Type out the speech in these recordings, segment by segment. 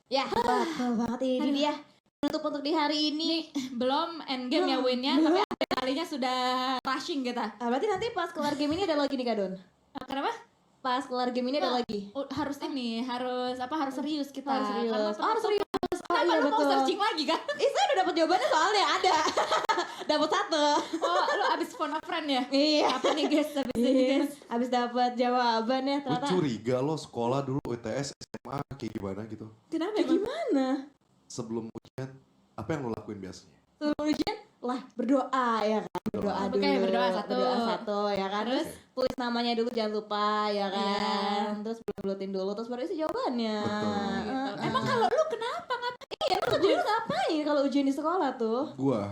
Ya, betul banget ini dia. Penutup untuk di hari ini. Belum endgame ya winnya, tapi akhir kalinya sudah rushing kita. Berarti nanti pas kelar game ini ada lagi nih Kak Don? Kenapa? Pas kelar game ini ada lagi? Harus harus serius kita. Harus serius. Harus serius. Oh iya Lu mau betul. searching lagi kan? Saya udah dapet jawabannya soalnya ada. Dapat 1. Oh, lu abis phone a friend ya? Iya. Apa nih guys? Abis dapat jawabannya Gue ternyata. curiga lo sekolah dulu UTS SMA kayak gimana gitu. Kenapa? Gimana? Sebelum ujian, apa yang lo lakuin biasanya? Sebelum ujian lah berdoa ya kan. Berdoa dulu. Oke, berdoa satu. Berdoa satu ya kan. Terus tulis namanya dulu jangan lupa ya kan. Iya. Terus buletin dulu terus baru isi jawabannya. Betul. Gitu. Emang kalau lu kenapa ngapain? Iya, emang jadi ngapain kalau ujian di sekolah tuh? Gua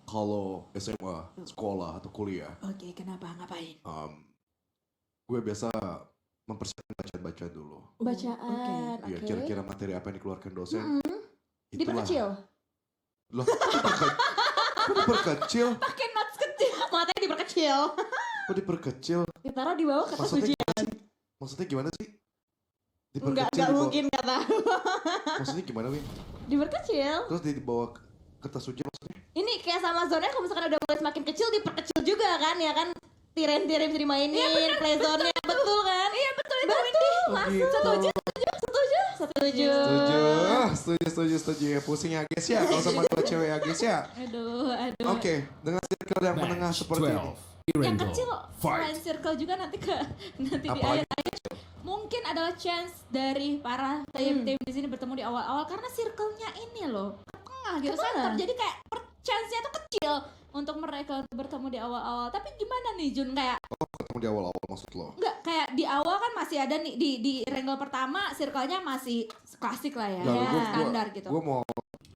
kalau SMA, sekolah atau kuliah, Oke, kenapa ngapain? gue biasa mempersiapkan bacaan-bacaan dulu. Bacaan. Iya, Oke. kira-kira materi apa yang dikeluarkan dosen. Diperkecil. Loh, kok diperkecil? Pakai notes kecil. Matanya diperkecil. Kok diperkecil? Ditaruh di bawah kertas Maksudnya ujian. gimana sih? Maksudnya gimana sih? Enggak di bawah- mungkin kata. Maksudnya gimana, Win? Diperkecil. Terus di bawah kertas ujian maksudnya? Ini kayak sama zone-nya kalau misalkan udah mulai semakin kecil diperkecil juga kan ya kan. Tiren-tiren bisa dimainin, play zone-nya betul kan? Iya betul itu Windy. gitu. Setuju. Setuju ya. Pusing ya guys ya, kalau sama dua cewek ya guys ya. Aduh. Oke, dengan circle yang menengah seperti ini. Yang kecil selain circle juga nanti di Apa lagi? akhir mungkin adalah chance dari para tim-tim di sini bertemu di awal-awal karena circle-nya ini loh ke tengah gitu Ke tengah. center. Jadi kayak chance-nya tuh kecil untuk mereka bertemu di awal-awal. Tapi gimana nih Jun, kayak Ketemu di awal-awal maksud lo? enggak kayak di awal kan masih ada nih di wrangle pertama circle-nya masih klasik lah ya, standar gitu. Gue mau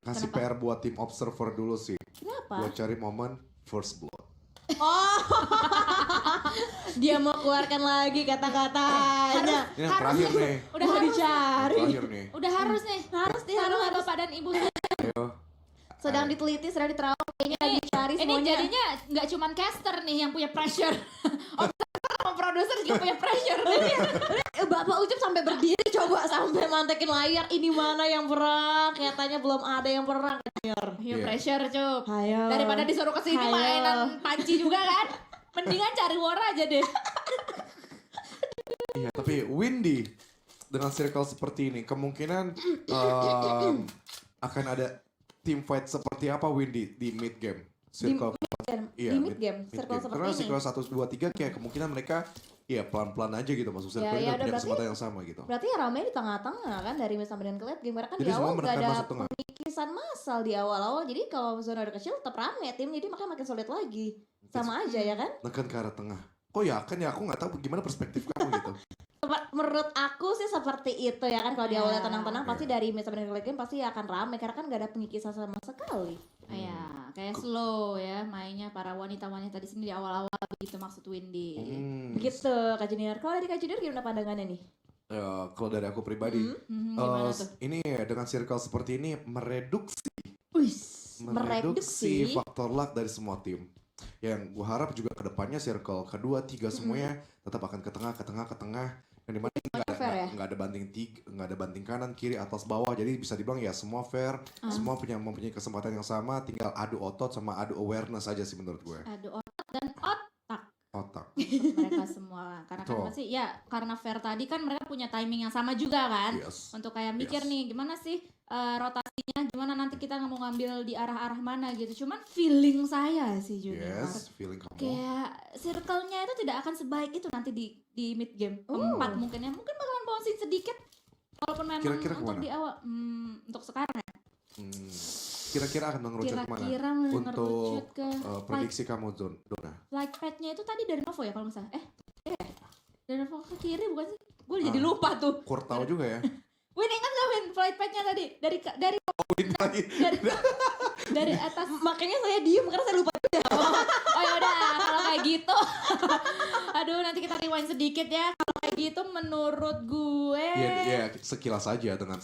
kasih Kenapa? PR buat tim observer dulu sih. Kenapa? Buat cari momen first blood. Oh. Dia mau keluarkan lagi kata-katanya. Ini yang terakhir nih. Udah Mau harus dicari. Terakhir nih. udah harus nih. Harus nih, Taruh harus. bapak dan ibu. Ayo. Sedang diteliti, sedang diterawang, kayaknya lagi cari Ini semuanya. jadinya nggak cuman caster nih yang punya pressure. Observer sama produser juga punya pressure. Bapak Ucup sampai berdiri coba sampai mantekin layar. Ini mana yang perang? Katanya belum ada yang perang. Yo Iya. pressure cup. Hayo. Daripada disuruh kesini Hayo. mainan panci juga kan. Mendingan cari war aja deh. Iya, tapi Windy dengan circle seperti ini kemungkinan akan ada team fight seperti apa Windy di mid game? Circle Di mid game, circle seperti Karena ini. circle 1 2 3 kayak kemungkinan mereka ya pelan-pelan aja gitu masuk circle ya ini udah, punya berarti- kesempatan yang sama gitu. Berarti ya rame di tengah-tengah kan dari mid sampai dengan ke late game. Karena kan Jadi di semua awal gak menekan ada masuk tengah. pemikisan massal di awal-awal. Jadi kalau zona udah kecil tetap rame tim. Jadi makanya makin solid lagi. Sama aja ya kan? Nekan ke arah tengah. Kok yakin ya aku nggak tahu gimana perspektif kamu gitu. Menurut aku sih seperti itu ya kan. Kalau di awalnya Ya, tenang-tenang pasti dari mid sampai dengan ke late game pasti akan rame. Karena kan gak ada penyikisan sama sekali. Ya, kayak slow ya mainnya para wanita-wanita di sini di awal-awal begitu maksud Windy. Begitu Kak Junior. Kalau dari Kak Junior gimana pandangannya nih? Kalau dari aku pribadi, Gimana tuh? ini dengan circle seperti ini mereduksi Mereduksi. faktor luck dari semua tim. Yang gue harap juga kedepannya circle kedua, tiga semuanya tetap akan ke tengah, ke tengah, ke tengah. Yang dimana fair ya? nggak ada banting nggak ada banting kanan, kiri, atas, bawah. Jadi bisa dibilang ya semua fair, semua mempunyai kesempatan yang sama. Tinggal adu otot sama adu awareness aja sih menurut gue. Aduh otak dan otak Otak. mereka semua. Karena kan Betul. pasti ya karena fair tadi kan mereka punya timing yang sama juga kan. Yes. Untuk kayak mikir Yes. nih gimana sih rotasinya, gimana nanti kita mau ngambil di arah-arah mana gitu. Cuman feeling saya sih Junior. Yes, feeling kamu. Kayak circle-nya itu tidak akan sebaik itu nanti di mid game. Empat mungkin ya. Mungkin bakalan bouncing sedikit. Walaupun memang Kira-kira untuk kemana? di awal. Untuk sekarang ya. Kira-kira akan mengerucut kemana? Kira-kira Untuk mengerucut ke prediksi kamu, Dona. light pad-nya itu tadi dari Novo ya kalau nggak salah. Dari Novo ke kiri bukan sih? Gue jadi lupa tuh. Kur tahu juga ya. Win ingat gak Win flight pad-nya tadi? Dari dari atas. Makanya saya diem karena saya lupa. Oh ya udah kalau kayak gitu. Aduh nanti kita rewind sedikit ya. Kalau kayak gitu menurut gue Ya sekilas saja dengan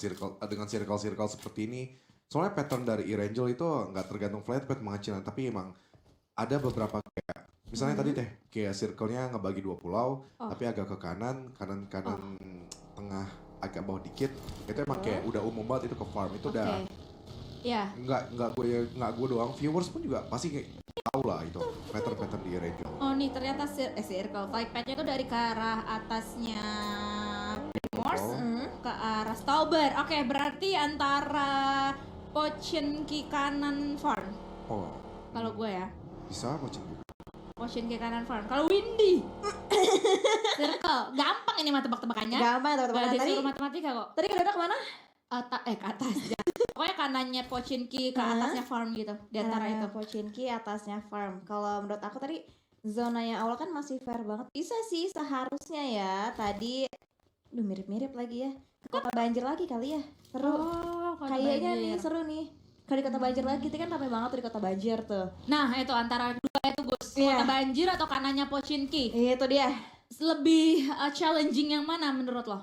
circle seperti ini. Soalnya pattern dari E-Rangel itu nggak tergantung flight path mengecilan, tapi emang ada beberapa kayak misalnya tadi kayak circle-nya ngebagi 2 pulau, tapi agak ke kanan tengah agak bawah dikit, itu emang kayak udah umum banget itu ke farm. Itu Oke. udah Ya. nggak gue doang, viewers pun juga pasti kayak tahu lah itu pattern di Erangel. Oh nih ternyata circle flight path-nya itu dari ke arah atasnya Primorse ke arah Stauber. Oke, berarti antara Pochinki kanan farm. Oh, Kalau gue ya. bisa Pochin. Pochinki kanan farm. Kalau Windy. Circle. Gampang ini mah tebak-tebakannya. Gampang Gak teman-teman. Tadi disuruh matematika kok. tadi Kak Dona kemana? Ke atas. Ya. Pokoknya kanannya Pochinki ke Hah? atasnya farm gitu. Di antara itu. Pochinki, atasnya farm. Kalau menurut aku tadi zona yang awal kan masih fair banget. Bisa sih seharusnya ya. Tadi mirip-mirip lagi ya. Ke kota banjir lagi kali ya. Seru. Oh, kota Kayaknya banjir. nih seru nih. Kalau di kota banjir lagi, itu kan ramai banget tuh di kota banjir tuh. Nah, itu antara dua itu Gus. Iya. Kota banjir atau kanannya Pochinki. Itu dia. Lebih challenging yang mana menurut lo?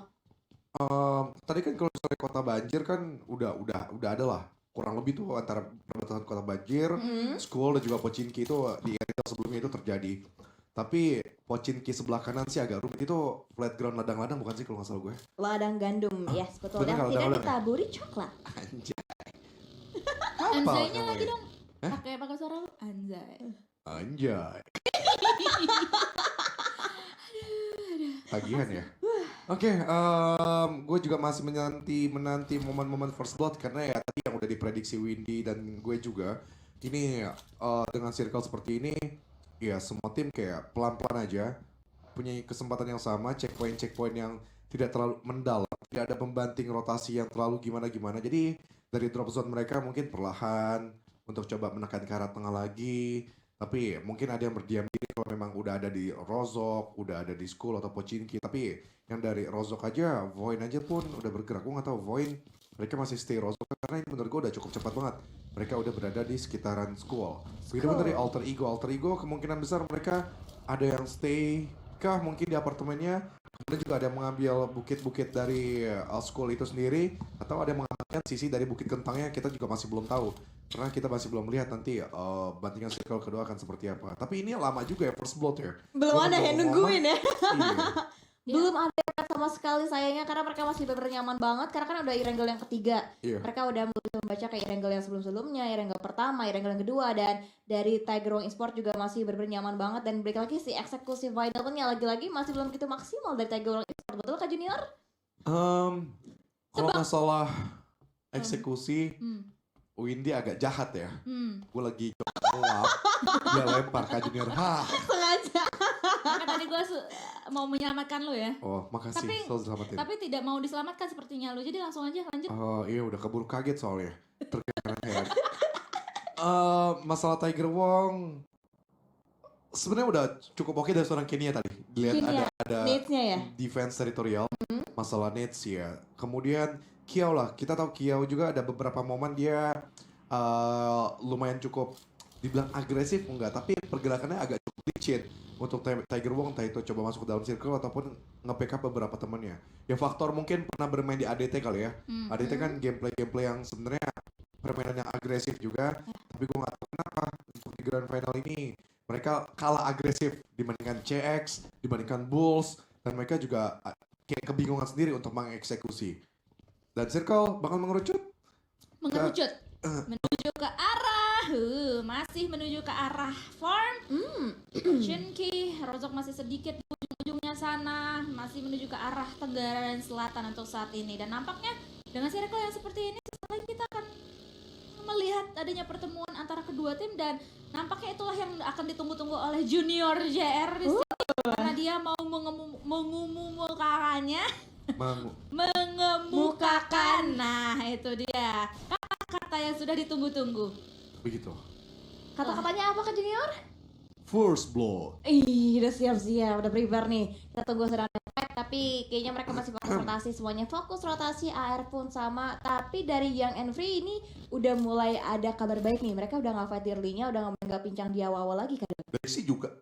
Tadi kan kalau misalnya kota banjir kan udah ada lah kurang lebih tuh antara perbatasan kota banjir, school dan juga Pochinki itu di area sebelumnya itu terjadi. Tapi Pochinki sebelah kanan sih agak rumit, itu flat ground ladang-ladang bukan sih kalau nggak salah gue. Ladang gandum, ya sebetulnya. bener kalau Tidak ladang-ladang ya? ditaburi coklat. Anjay. Anzai-nya kamu lagi ya? dong. Hah? Pakai suara lu. Anzai. Anjay. Tagihan ya. Oke, gue juga masih menanti momen-momen first blood karena ya tadi yang udah diprediksi Windy dan gue juga ini dengan circle seperti ini ya semua tim kayak pelan-pelan aja punya kesempatan yang sama, checkpoint yang tidak terlalu mendalam, tidak ada pembanting rotasi yang terlalu gimana-gimana. Jadi dari drop zone mereka mungkin perlahan untuk coba menekan ke arah tengah lagi. Tapi mungkin ada yang berdiam diri kalau memang udah ada di Rozok, udah ada di School atau Pochinki. Tapi yang dari Rozok aja, Voin aja pun udah bergerak. Gue gak tau Voin, mereka masih stay Rozok karena ini menurut gue udah cukup cepat banget. Mereka udah berada di sekitaran School. Begitu pun dari Alter Ego kemungkinan besar mereka ada yang stay kah mungkin di apartemennya. Kemudian juga ada yang mengambil bukit-bukit dari School itu sendiri. Atau ada yang mengamankan sisi dari Bukit Kentangnya, kita juga masih belum tahu. Karena kita masih belum lihat nanti bantingan circle kedua akan seperti apa. Tapi ini lama juga ya first blood ya. Belum Gua ada yang ngomong- nungguin ya. Iya. Belum ada sama sekali sayangnya karena mereka masih benar nyaman banget karena kan udah Erangel yang ketiga. Iya. Mereka udah mulai membaca kayak Erangel yang sebelum-sebelumnya, Erangel pertama, Erangel yang kedua, dan dari Tiger Wong Esport juga masih benar nyaman banget. Dan balik lagi si eksekusi finalnya lagi-lagi masih belum begitu maksimal dari Tiger Wong Esport. Betul Kak Junior? Kalau masalah eksekusi, Hmm. Windy agak jahat ya. Hmm. Gue lagi coba ngelap, dia lempar Kak Junior. Sengaja. Maka tadi gue mau menyelamatkan lo ya. Oh, makasih. Tapi- Selalu selamatin. Tapi tidak mau diselamatkan sepertinya lo. Jadi langsung aja lanjut. Oh iya udah keburu kaget soalnya. Terkena head. Masalah Tiger Wong sebenarnya udah cukup oke dari seorang Kenya tadi. Dilihat Kenya. ada Needs-nya ya? defense teritorial, masalah needs ya. Kemudian Kiao lah, kita tahu Kiao juga ada beberapa momen dia lumayan cukup dibilang agresif enggak, tapi pergerakannya agak cukup licin untuk Tiger Wong, entah itu coba masuk ke dalam circle ataupun nge-backup beberapa temannya. Ya faktor mungkin pernah bermain di ADT kali ya. ADT kan gameplay yang sebenarnya permainan yang agresif juga, tapi gue nggak tahu kenapa untuk di grand final ini mereka kalah agresif dibandingkan CX, dibandingkan Bulls, dan mereka juga kayak kebingungan sendiri untuk mengeksekusi. Dan Circle bakal mengerucut. Mengerucut. Menuju ke arah. Masih menuju ke arah farm. Shinki. Rozok masih sedikit di ujung-ujungnya sana. Masih menuju ke arah tenggara dan selatan untuk saat ini. Dan nampaknya dengan circle yang seperti ini, sesaat lagi kita akan melihat adanya pertemuan antara kedua tim. Dan nampaknya itulah yang akan ditunggu-tunggu oleh Junior JR di sini. Karena dia mau mengumumkakannya. Mengemukakan. Nah itu dia kata-kata yang sudah ditunggu-tunggu. Begitu. Kata-katanya apa Kak Junior? First blood. Ih, udah siap-siap, udah prepare nih. Kita tunggu sedang fight, tapi kayaknya mereka masih fokus rotasi, semuanya fokus rotasi, AR pun sama. Tapi dari Young and Free ini udah mulai ada kabar baik nih. Mereka udah nggak fight early-nya, udah nggak pincang di awal-awal lagi kan. Daisy juga.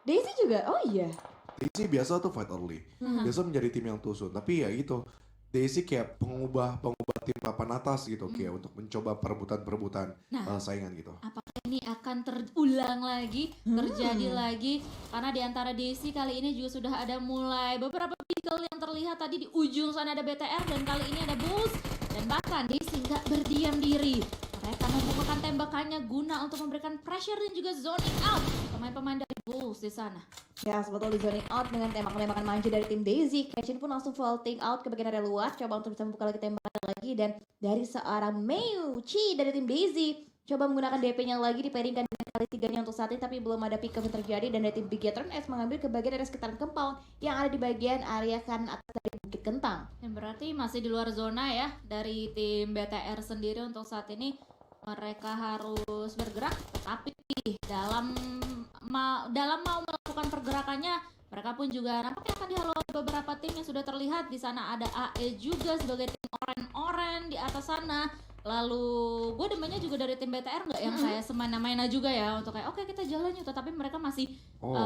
Daisy juga, oh iya. Daisy biasa tuh fight early. Biasa menjadi tim yang tusun. Tapi ya gitu. Daisy kayak pengubah tim papan atas gitu, kayak untuk mencoba perebutan saingan gitu. Apakah ini akan terulang lagi, terjadi lagi? Karena di antara Daisy kali ini juga sudah ada mulai beberapa video Eagle yang terlihat tadi di ujung sana ada BTR dan kali ini ada Bulls. Dan bahkan Daisy nggak berdiam diri. Mereka membukakan tembakannya guna untuk memberikan pressure dan juga zoning out pemain-pemain dari Bulls di sana. Ya, sebetulnya di zoning out dengan tembakan manja dari tim Daisy. Kenshin pun langsung vaulting out ke bagian area luar, coba untuk bisa membuka lagi tembakan lagi. Dan dari seorang Meiuchi dari tim Daisy, coba menggunakan DP-nya lagi dipairingkan dengan kali tiganya untuk saat ini, tapi belum ada pick up yang terjadi. Dan dari tim Bigetron S mengambil ke bagian area sekitaran compound yang ada di bagian area kanan atas dari Bukit Kentang. Yang berarti masih di luar zona ya dari tim BTR sendiri untuk saat ini. Mereka harus bergerak, tapi dalam mau melakukan pergerakannya, mereka pun juga nampaknya akan dihalau oleh beberapa tim yang sudah terlihat. Di sana ada AE juga sebagai tim oren-oren di atas sana. Lalu gue demennya juga dari tim BTR nggak yang kayak semena-mena juga ya untuk kayak oke, kita jalan yuk, tapi mereka masih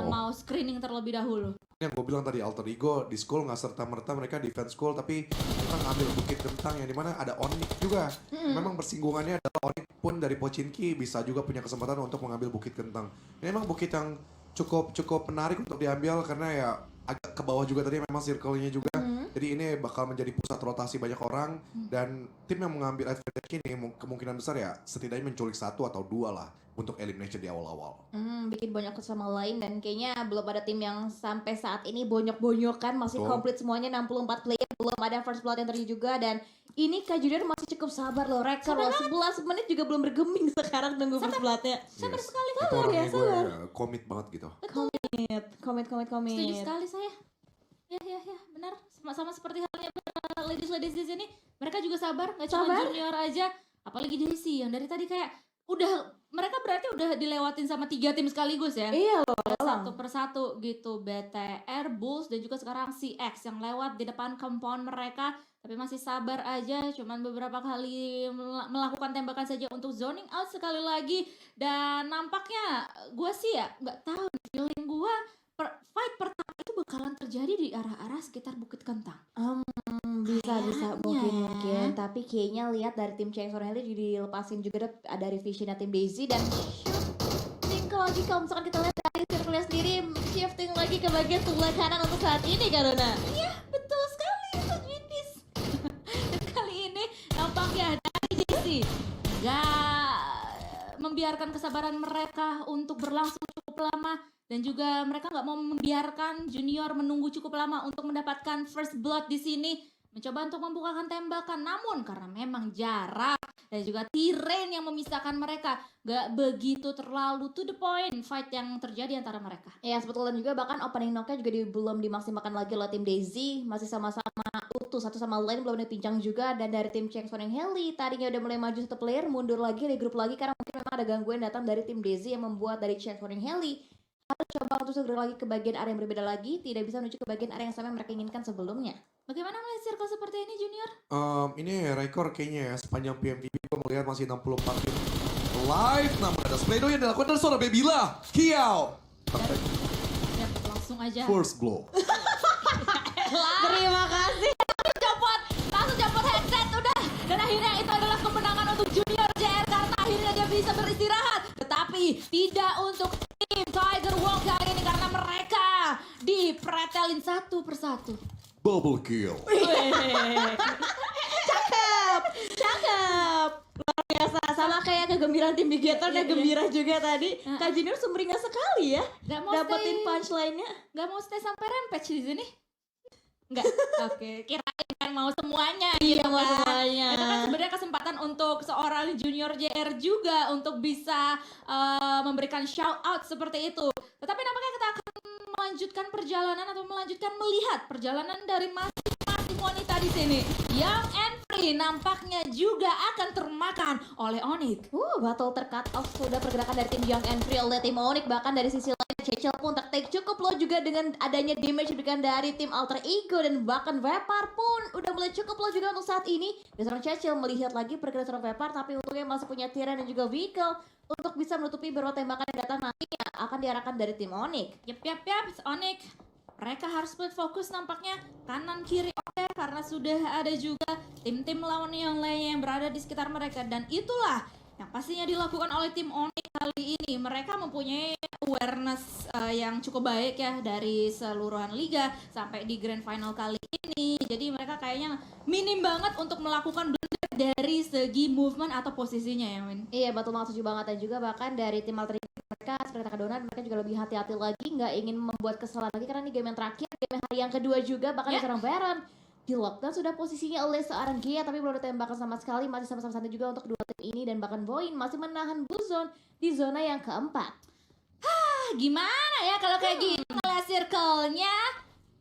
mau screening terlebih dahulu. Yang gue bilang tadi alter ego di school nggak serta-merta mereka defense school, tapi kita ngambil Bukit Kentang yang dimana ada Onyx juga. Memang bersinggungannya adalah Onyx pun dari Pochinki bisa juga punya kesempatan untuk mengambil Bukit Kentang. Ini memang bukit yang cukup menarik untuk diambil karena ya agak ke bawah juga tadi memang circle-nya juga. Jadi ini bakal menjadi pusat rotasi banyak orang dan tim yang mengambil advantage ini kemungkinan besar ya setidaknya menculik 1 atau 2 lah untuk elimination di awal-awal. Bikin banyak sama lain dan kayaknya belum ada tim yang sampai saat ini bonyok-bonyokan, masih komplit semuanya 64 player, belum ada first blood yang terjadi juga. Dan ini Kak Junior masih cukup sabar loh, rekor loh 11 menit juga belum bergeming sekarang nunggu first bloodnya. Sabar sekali Itu kamu. orangnya gue komit banget gitu. Komit. Setuju sekali saya. Ya, benar. Sama seperti halnya ladies di sini, mereka juga sabar, nggak cuma junior aja, apalagi Daisy yang dari tadi kayak mereka berarti udah dilewatin sama 3 tim sekaligus ya. Iya loh. Satu persatu gitu, BTR, Bulls dan juga sekarang CX yang lewat di depan compound mereka, tapi masih sabar aja, cuman beberapa kali melakukan tembakan saja untuk zoning out sekali lagi. Dan nampaknya gue sih ya nggak tahu, feeling gue fight pertama itu bakalan terjadi di arah-arah sekitar Bukit Kentang. Bisa mungkin, tapi kayaknya lihat dari tim Chainsaw Heli juga dilepasin juga ada revisionnya tim Daisy dan shifting lagi kalau misalkan kita lihat dari circle sendiri shifting lagi ke bagian sebelah kanan untuk saat ini Karuna. Iya, betul sekali itu Windis. Dan kali ini nampaknya dari Daisy gak membiarkan kesabaran mereka untuk berlangsung cukup lama. Dan juga mereka nggak mau membiarkan junior menunggu cukup lama untuk mendapatkan first blood di sini. Mencoba untuk membukakan tembakan, namun karena memang jarak dan juga terrain yang memisahkan mereka, nggak begitu terlalu to the point fight yang terjadi antara mereka. Ya sebetulnya juga bahkan opening knock-nya juga belum dimaksimalkan lagi oleh tim Daisy, masih sama-sama utuh satu sama lain, belum dipincang juga. Dan dari tim Chainsaw Heli tadinya udah mulai maju satu player, mundur lagi, regroup lagi karena mungkin memang ada gangguan datang dari tim Daisy yang membuat dari Chainsaw Heli harus coba untuk segera lagi ke bagian area yang berbeda lagi, tidak bisa menuju ke bagian area yang sama yang mereka inginkan sebelumnya. Bagaimana melihat circle seperti ini Junior? Ini rekor kayaknya ya sepanjang PMTV gue melihat masih 64 tim live, namun ada Spledo yang dilakukan dari seorang Bebila Kiao. Ya, langsung aja. First blow. Terima kasih. Langsung copot headset udah. Dan akhirnya itu adalah kemenangan untuk Junior JR karena akhirnya dia bisa beristirahat. Tetapi tidak untuk tim Tiger Walk kali ini karena mereka dipretelin satu persatu. Bubble kill. Cakep. Luar biasa. Sama kayak kegembiraan tim Bigetron yang gembira juga tadi. Kak Junior sumringah sekali ya. Dapetin punchline-nya. Gak mau stay sampai rampage di sini? Enggak. Oke, kirain kan mau semuanya Iya, gitu mau kan. semuanya. Itu kan sebenarnya kesempatan untuk seorang junior JR juga untuk bisa memberikan shout out seperti itu. Tetapi nampaknya kita akan melanjutkan perjalanan atau melanjutkan melihat perjalanan dari masing-masing wanita di sini. Young and Free nampaknya juga akan termakan oleh Onyx. Battle tercut off sudah pergerakan dari tim Young and Free oleh tim Onyx, bahkan dari sisi lain Cecil pun tertake cukup low juga dengan adanya damage diberikan dari tim Alter Ego, dan bahkan Vapar pun udah mulai cukup low juga untuk saat ini. Dan seorang Cecil melihat lagi pergerakan seorang Vapar, tapi untungnya masih punya Tyran dan juga Vehicle untuk bisa menutupi beberapa tembakan yang datang nantinya akan diarahkan dari tim Onyx. Yap, Onyx. Mereka harus split fokus nampaknya kanan kiri oke, karena sudah ada juga tim-tim lawan yang lain yang berada di sekitar mereka, dan itulah yang pastinya dilakukan oleh tim Onyx kali ini. Mereka mempunyai awareness yang cukup baik ya dari seluruhan liga sampai di grand final kali ini. Jadi mereka kayaknya minim banget untuk melakukan blunder dari segi movement atau posisinya ya, Win. Iya betul banget, setuju banget. Dan juga bahkan dari tim Alternate mereka seperti kata Donat, mereka juga lebih hati-hati lagi, nggak ingin membuat kesalahan lagi karena ini game yang terakhir, game hari yang kedua juga, bahkan Ya. seorang Baron di lockdown sudah posisinya oleh seorang Gia tapi belum ditembakkan sama sekali, masih sama-sama santai juga untuk kedua tim ini. Dan bahkan Boyin masih menahan Blue Zone di zona yang keempat. Gimana ya kalau kayak gini ngeliat circle-nya?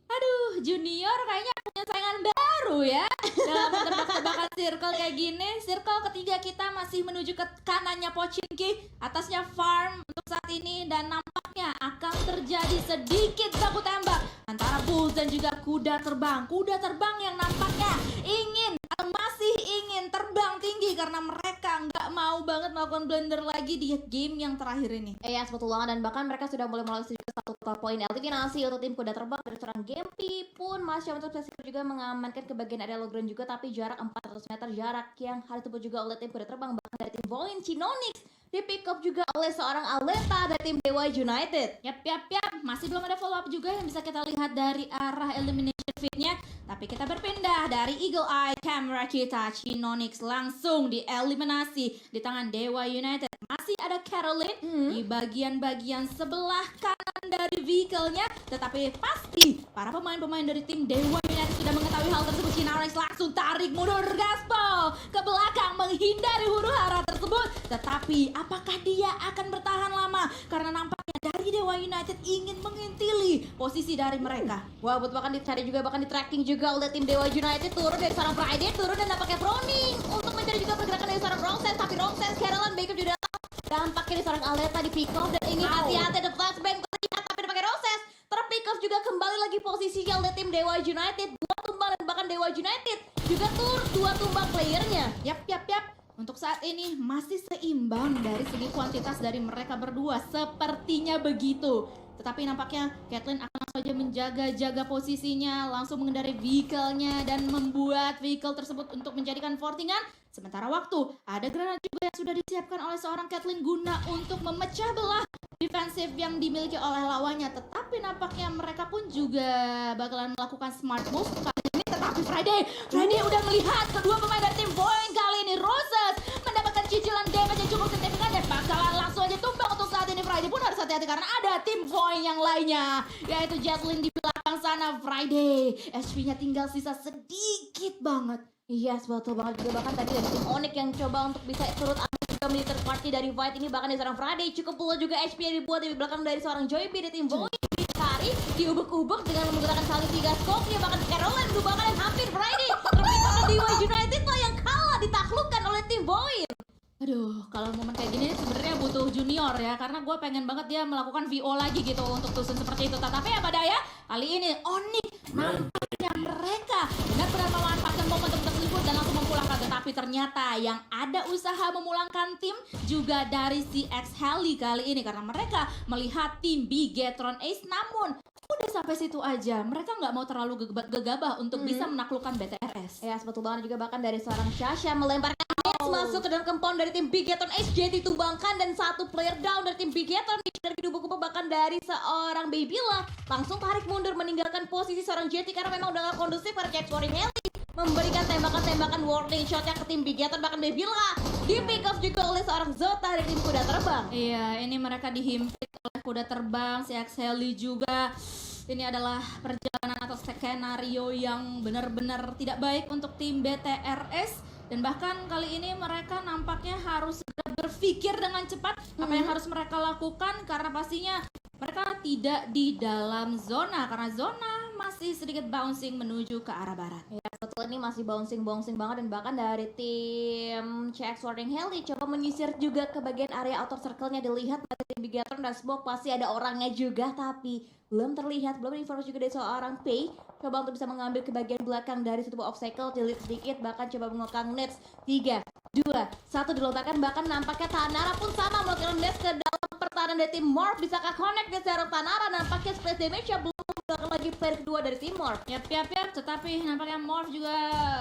Aduh, Junior kayaknya punya saingan baru ya dalam tebak-tebakan circle kayak gini. Circle ketiga kita masih menuju ke kanannya Pochinki, atasnya Farm untuk saat ini, dan nampaknya akan terjadi sedikit baku tembak antara Bulls dan juga kuda terbang. Kuda terbang yang nampaknya masih ingin terbang tinggi karena mereka nggak mau banget melakukan blunder lagi di game yang terakhir ini. Iya betul banget, dan bahkan mereka sudah mulai melewati satu total poin eliminasi untuk tim kuda terbang. Dari seorang Gempi pun masih untuk Pacific juga mengamankan ke bagian area low ground juga, tapi jarak 400 meter jarak yang harus ditempuh juga oleh tim kuda terbang. Bahkan dari tim Boyin, Chinonix di pick up juga oleh seorang Aleta dari tim Dewa United. Yap, masih belum ada follow up juga yang bisa kita lihat dari arah elimination feed-nya. Tapi kita berpindah dari Eagle Eye camera kita, Chinonix langsung dieliminasi di tangan Dewa United. Masih ada Caroline di bagian-bagian sebelah kanan dari vehicle-nya, tetapi pasti para pemain-pemain dari tim Dewa United sudah mengetahui hal tersebut. Chinonix langsung tarik mundur gaspol ke belakang menghindari huru hara tersebut. Tetapi apakah dia akan bertahan lama? Karena nampaknya dari Dewa United ingin mengintili posisi dari mereka. Wah, buat bahkan dicari juga, bahkan di tracking juga oleh tim Dewa United. Turun dari seorang Friday, turun dan nampaknya Browning untuk mencari juga pergerakan dari seorang Rongsen. Tapi Rongsen, Caroline, backup juga datang. Nampaknya di seorang Aleta di pick off dan ingin hati-hati ada flashbang terlihat, tapi nampaknya Rongsen terpick off juga kembali lagi posisinya oleh tim Dewa United. 2 tumbang dan bahkan Dewa United juga turun 2 tumbang playernya. Yap. Untuk saat ini masih seimbang dari segi kuantitas dari mereka berdua, sepertinya begitu. Tetapi nampaknya Caitlyn akan langsung saja menjaga-jaga posisinya, langsung mengendarai vehicle-nya dan membuat vehicle tersebut untuk menjadikan fortingan. Sementara waktu, ada granat juga yang sudah disiapkan oleh seorang Caitlyn guna untuk memecah belah defensif yang dimiliki oleh lawannya. Tetapi nampaknya mereka pun juga bakalan melakukan smart move kali ini. Tetapi Friday udah melihat kedua pemain dari tim Boyin kali ini. Roses mendapatkan cicilan damage yang cukup signifikan dan bakalan langsung aja tumbang. Untuk saat ini Friday pun harus hati-hati karena ada tim Boyin yang lainnya, yaitu Jetlyn di belakang sana. Friday HP-nya tinggal sisa sedikit banget. Iya, betul banget juga. Bahkan tadi dari tim Onyx yang coba untuk bisa turut ambil juga menjadi third party dari Fight ini, bahkan dari seorang Friday cukup pula juga HP yang dibuat dari belakang dari seorang Joy B dari tim Boyin. Dicari, diubek-ubek dengan menggunakan salib 3 scope. Dia bahkan Caroline berubahkan dan hampir Friday terpisahkan Dewa United lah yang kalah ditaklukkan oleh tim Boyin. Aduh, kalau momen kayak gini sebenarnya butuh Junior ya, karena gue pengen banget dia melakukan VO lagi gitu untuk tusun seperti itu. Tetapi apa daya, kali ini Onyx nampaknya mereka benar-benar memanfaatkan momentum tersebut dan langsung memulangkan. Tetapi ternyata yang ada usaha memulangkan tim juga dari si X Heli kali ini, karena mereka melihat tim Bigetron Ace. Namun udah sampai situ aja, mereka nggak mau terlalu gegabah untuk bisa menaklukkan BTRS. Ya, betul banget juga. Bahkan dari seorang Shasha melemparkan masuk ke dalam compound dari tim Bigetron Ace. Jadi ditumbangkan dan 1 player down dari tim Bigetron. Dari kedua bahkan dari seorang Babyla langsung tarik mundur meninggalkan posisi seorang Jetty karena memang udah gak kondusif para Jack Scoring Heli memberikan tembakan-tembakan warning shotnya ke tim Bigetron. Bahkan Babyla di pick off juga oleh seorang Zota dari tim kuda terbang. Iya, ini mereka dihimpit oleh kuda terbang, si X Heli juga. Ini adalah perjalanan atau skenario yang benar-benar tidak baik untuk tim BTRS. Dan bahkan kali ini mereka nampaknya harus berpikir dengan cepat apa yang harus mereka lakukan, karena pastinya mereka tidak di dalam zona, karena zona masih sedikit bouncing menuju ke arah barat. Ya, betul, ini masih bouncing banget. Dan bahkan dari tim CX Warning Heli coba menyisir juga ke bagian area outer circle-nya. Dilihat dari tim Bigetron dan Smoke pasti ada orangnya juga, tapi belum terlihat, belum informasi juga dari seorang Pay. Coba untuk bisa mengambil ke bagian belakang dari sebuah obstacle, dilihat sedikit, bahkan coba mengokang nets. 3, 2, 1 dilontarkan. Bahkan nampaknya Tanara pun sama melakukan nets ke dalam pertahanan dari tim Morph. Bisakah connect dari seorang Tanara? Nampaknya splash damage-nya belum menambahkan lagi player kedua dari tim Morph. Yap, tetapi nampaknya Morph juga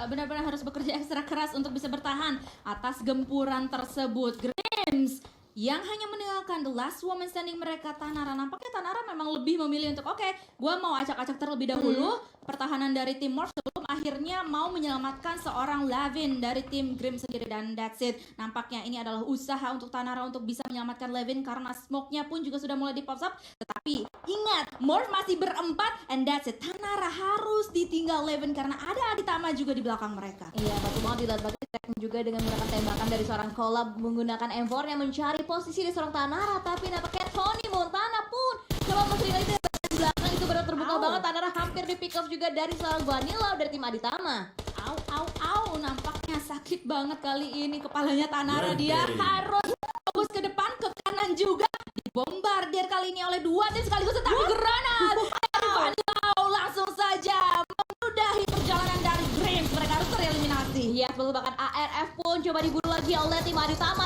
benar-benar harus bekerja ekstra keras untuk bisa bertahan atas gempuran tersebut. Grims yang hanya meninggalkan the last woman standing mereka, Tanara. Nampaknya Tanara memang lebih memilih untuk gua mau acak-acak terlebih dahulu pertahanan dari tim Morph sebelum akhirnya mau menyelamatkan seorang Levin dari tim Grim sendiri, dan that's it. Nampaknya ini adalah usaha untuk Tanara untuk bisa menyelamatkan Levin karena smoke-nya pun juga sudah mulai di-pop up. Tetapi ingat, Morph masih berempat and that's it. Tanara harus ditinggal Levin karena ada Aditama juga di belakang mereka. Iya, betul banget. Dilihat bagi juga dengan menggunakan tembakan dari seorang Collab menggunakan M4 yang mencari posisi di seorang Tanara, tapi nampaknya Tony Montana pun coba mencari lagi di belakang, itu benar terbuka banget. Tanara hampir di pick off juga dari seorang Vanilla dari tim Aditama. Nampaknya sakit banget kali ini kepalanya Tanara. Dia harus fokus ke depan, ke kanan juga. Dibombardir kali ini oleh dua tim sekaligus, tetapi granat dari Vanilla langsung saja menudahi perjalanan dari Grim. Mereka harus tereliminasi. Iya, betul, bahkan ARF pun coba dibunuh lagi oleh tim Aditama.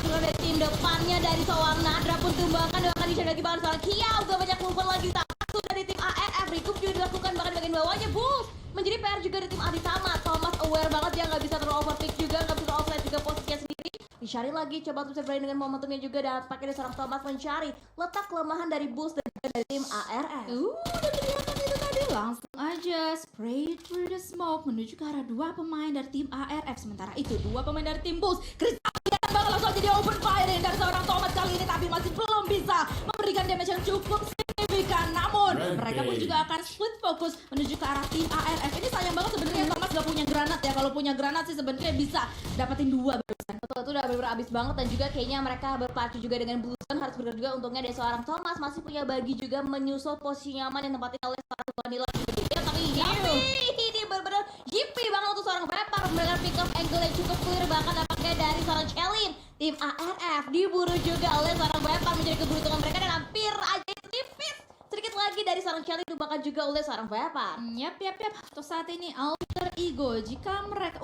Dari tim depannya dari seorang Nadra pun tumbangkan, bahkan dicari lagi bahkan seorang Kiao juga banyak movement lagi satu dari tim ARF. Recoup juga dilakukan bahkan bagian bawahnya. Bulls menjadi PR juga dari tim Aditama. Thomas aware banget, dia nggak bisa terlalu overpick juga, nggak bisa offside juga posisinya sendiri. Dicari lagi, coba untuk bisa berani dengan momentumnya juga, dan pakai seorang Thomas mencari letak kelemahan dari Bulls dan juga dari tim ARF. Udah kelihatan itu tadi, langsung aja spray through the smoke menuju ke arah dua pemain dari tim ARF. Sementara itu dua pemain dari tim Bulls, Kristal bakal langsung jadi open firing dari seorang Thomas kali ini, tapi masih belum bisa memberikan damage yang cukup signifikan. Namun mereka pun juga akan split fokus menuju ke arah tim ARF. Ini sayang banget sebenarnya Thomas gak punya granat ya. Kalau punya granat sih sebenarnya bisa dapetin dua barusan. Betul, itu udah bener-bener abis banget, dan juga kayaknya mereka berpacu juga dengan Blueson, harus bergerak juga. Untungnya dari seorang Thomas masih punya bagi juga menyusul posisi nyaman yang tempatin oleh seorang Vanilla juga. Tapi ini bener-bener Yippee banget untuk seorang rapper dengan pick up angle yang cukup clear, bahkan dapatnya dari seorang Chelin. Tim ARF diburu juga oleh seorang rapper, menjadi keberuntungan mereka dan hampir aja tipis sedikit lagi dari seorang Chelin bahkan juga oleh seorang rapper. Yap. Untuk saat ini Alter Ego, jika mereka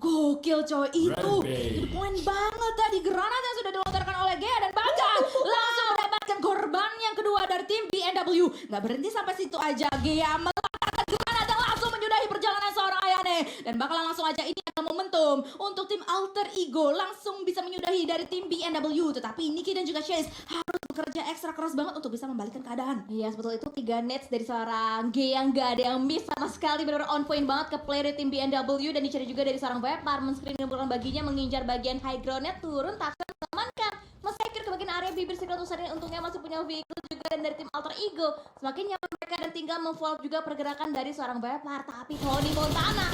gokil coy, itu poin banget tadi granat yang sudah dilontarkan oleh Gea, dan bahkan langsung mendapatkan korban yang kedua dari tim BNW. Gak berhenti sampai situ aja, Gea meletakkan granat yang langsung menyudahi perjalanan seorang Ayane, dan bakalan langsung aja ini ada momentum untuk tim Alter Ego langsung bisa menyudahi dari tim BNW. Tetapi Nikki dan juga Chase harus bekerja ekstra keras banget untuk bisa membalikkan keadaan. Iya, betul, itu 3 nets dari seorang G yang gak ada yang miss sama sekali, benar-benar on point banget ke player dari tim BNW, dan dicari juga dari seorang Vepar, men-screen dengan baginya mengincar bagian high groundnya, turun takkan mengamankan, men-secure ke bagian area bibir circle. Untuk saat ini untungnya masih punya vehicle juga, dan dari tim Alter Ego semakin nyaman mereka dan tinggal memfollow juga pergerakan dari seorang Vepar. Tapi Tony Montana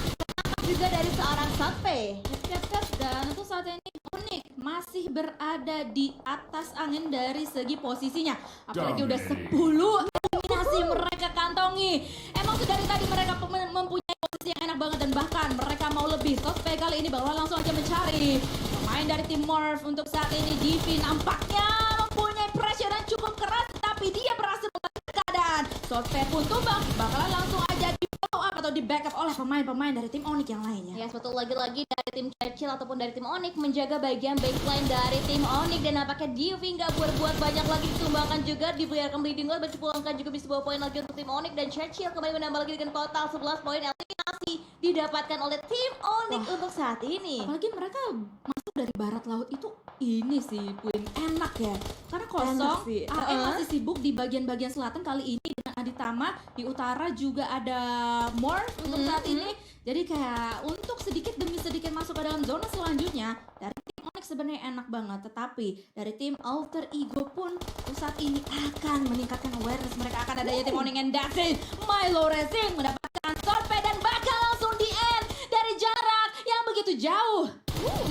juga dari seorang Satpe. Yap. Dan untuk saat ini Unik masih berada di atas angin dari segi posisinya. Apalagi udah 10 eliminasi mereka kantongi. Emang sudah dari tadi mereka mempunyai posisi yang enak banget, dan bahkan mereka mau lebih. Sospe kali ini bakal langsung aja mencari pemain dari tim Morph. Untuk saat ini Divi nampaknya mempunyai pressure yang cukup keras, tapi dia berhasil membalikkan keadaan. Sospe pun tumbang, bakalan langsung aja di follow up atau di backup oleh pemain-pemain dari tim Onyx yang lainnya. Ya, betul, lagi-lagi dari tim Churchill ataupun dari tim Onyx menjaga bagian backline dari tim Onyx, dan nampaknya Divi nggak buat banyak lagi, ditumbangkan juga, dibiarkan bleeding goal, bercepulangkan juga bisa bawa poin lagi untuk tim Onyx, dan Churchill kembali menambah lagi dengan total 11 poin eliminasi didapatkan oleh tim Onyx untuk saat ini. Apalagi mereka masuk dari barat laut itu ini sih Queen enak ya, karena kosong. Enak sih. AM masih sibuk di bagian-bagian selatan kali ini dengan Aditama, di utara juga ada Morph untuk saat ini. Jadi kayak untuk sedikit demi sedikit masuk ke dalam zona selanjutnya dari tim Onyx sebenarnya enak banget. Tetapi dari tim Alter Ego pun saat ini akan meningkatkan awareness mereka akan adanya tim Onyx, and that's it. Milo Racing mendapatkan torpe dan bakal langsung di end dari jarak yang begitu jauh.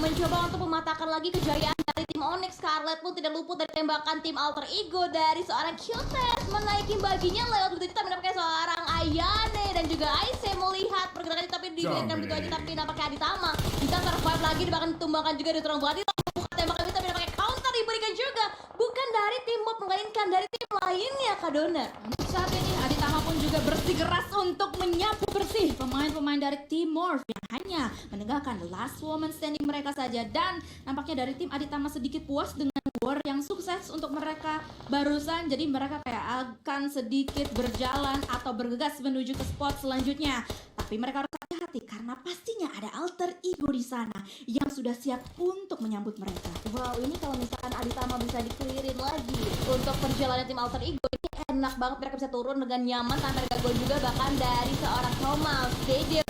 Mencoba untuk mematahkan lagi kejayaan dari tim Onyx. Scarlet pun tidak luput dari tembakan tim Alter Ego dari seorang Qtez, menaiki baginya lewat begitu, tapi mendapatkan seorang Ayane dan juga Aise melihat pergerakan itu, tapi dibiarkan begitu aja. Tapi nampaknya Aditama bisa survive lagi, bahkan ditumbangkan juga dari seorang Badi. Bukan tembakan itu, tapi nampaknya counter diberikan juga, bukan dari tim Mob melainkan dari tim lainnya, Kak Dona. Saat ini Aditama pun juga bersikeras untuk menyapu bersih pemain-pemain dari tim Morph yang hanya meninggalkan the last woman standing mereka saja. Dan nampaknya dari tim Aditama sedikit puas dengan war yang sukses untuk mereka barusan. Jadi mereka kayak akan sedikit berjalan atau bergegas menuju ke spot selanjutnya. Tapi mereka harus hati-hati karena pastinya ada alter ego di sana yang sudah siap untuk menyambut mereka. Wow, ini kalau misalkan Aditama bisa dikelirin lagi untuk perjalanan tim alter ego ini enak banget, mereka bisa turun dengan nyaman tanpa ada gangguan juga, bahkan dari seorang Thomas, Dede,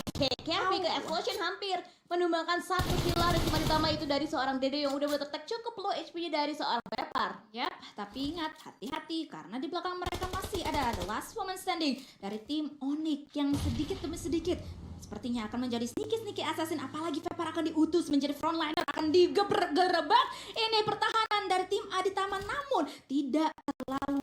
Kevin ke Explosion hampir menumbangkan satu pilar dari tim Aditama itu dari seorang Dede yang udah mulai tertek cukup low HP-nya dari seorang Pepper. Yap, tapi ingat hati-hati karena di belakang mereka masih ada the last woman standing dari tim Onyx yang sedikit demi sedikit sepertinya akan menjadi sneaky assassin, apalagi Vapor akan diutus menjadi frontliner, akan digerebek. Ini pertahanan dari tim Aditama namun tidak terlalu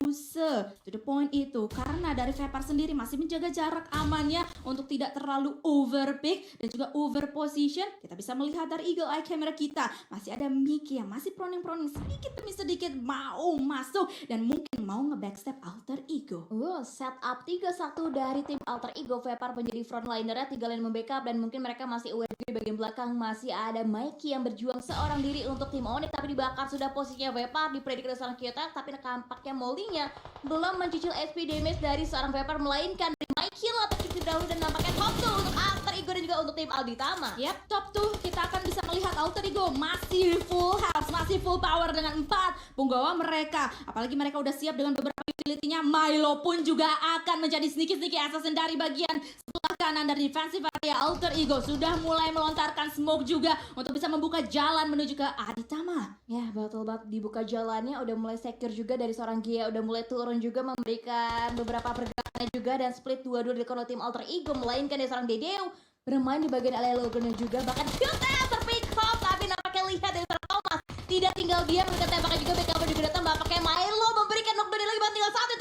to the point itu karena dari Vapor sendiri masih menjaga jarak amannya untuk tidak terlalu overpick dan juga over position. Kita bisa melihat dari eagle eye camera kita masih ada Mickey yang masih proning sedikit demi sedikit mau masuk dan mungkin mau nge-backstep alter ego. Setup 3-1 dari tim alter ego. Vapor menjadi frontlinernya, 3 lane membackup dan mungkin mereka masih aware di bagian belakang masih ada Mikey yang berjuang seorang diri untuk tim Onyx, tapi dibakar sudah posisinya Vapor, diprediksi oleh seorang Kyotak, tapi nampaknya Moldy-nya belum mencicil SP damage dari seorang Vapor, melainkan dari Mikey lah tercicil dahulu dan nampaknya top 2 untuk alter ego dan juga untuk tim Aditama. Yap, top 2 kita akan bisa melihat alter ego masih full health, masih full power dengan 4 punggawa mereka, apalagi mereka udah siap dengan beberapa utility-nya. Milo pun juga akan menjadi sneaky assassin dari bagian sebelah kanan dari defensive area. Alter ego sudah mulai melontarkan smoke juga untuk bisa membuka jalan menuju ke Aditama. Ya betul banget, dibuka jalannya udah mulai secure juga dari seorang Gia, udah mulai turun juga memberikan beberapa pergerakannya juga dan split 2-2 dilakukan oleh tim alter ego, melainkan dari seorang Dedeo bermain di bagian area Logan juga, bahkan Kyotak terpick off, tapi nampaknya lihat dari seorang Thomas tidak tinggal diam, mereka tembakan juga backup juga datang, nampaknya Milo memberikan knockdown lagi, tinggal 1